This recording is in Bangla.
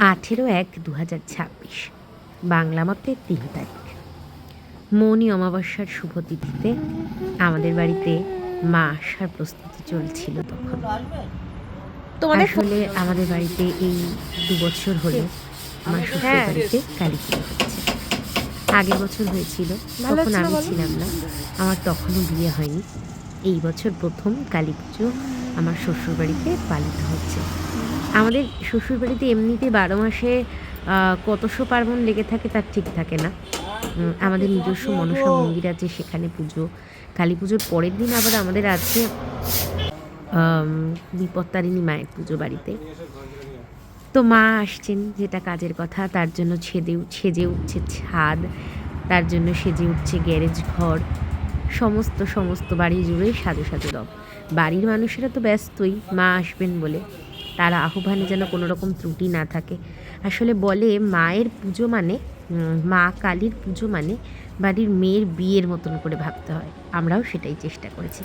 18/1/2026 বাংলা মতে 3 তারিখ। মৌনী অমাবস্যার শুভ তিথিতে আমাদের বাড়িতে মা আসার প্রস্তুতি চলছিল তখন। আসলে আমাদের বাড়িতে এই 2 বছর হলো আমার শ্বশুর বাড়িতে কালী পুজো হচ্ছে। আগের বছর হয়েছিল, তখন আমি ছিলাম না, আমার তখনও বিয়ে হয়নি। এই বছর প্রথম কালী পুজো আমার শ্বশুর বাড়িতে পালিত হচ্ছে। আমাদের শ্বশুরবাড়িতে এমনিতে 12 মাসে কতশো পার্বণ লেগে থাকে তার ঠিক থাকে না। আমাদের নিজস্ব মনসা মন্দির আছে, সেখানে পুজো। কালী পুজোর পরের দিন আবার আমাদের আছে বিপত্তারিণী মায়ের পুজো বাড়িতে। তো মা আসছেন, যেটা কাজের কথা, তার জন্য সেজে উঠছে ছাদ, তার জন্য সেজে উঠছে গ্যারেজ ঘর, সমস্ত বাড়ি জুড়ে সাজো রব। বাড়ির মানুষেরা তো ব্যস্তই মা আসবেন বলে, তার আহ্বানে যেন কোনো রকম ত্রুটি না থাকে। আসলে বলে মায়ের পুজো মানে, মা কালীর পুজো মানে বাড়ির মেয়ের বিয়ের মতন করে ভাবতে হয়। আমরাও সেটাই চেষ্টা করেছি।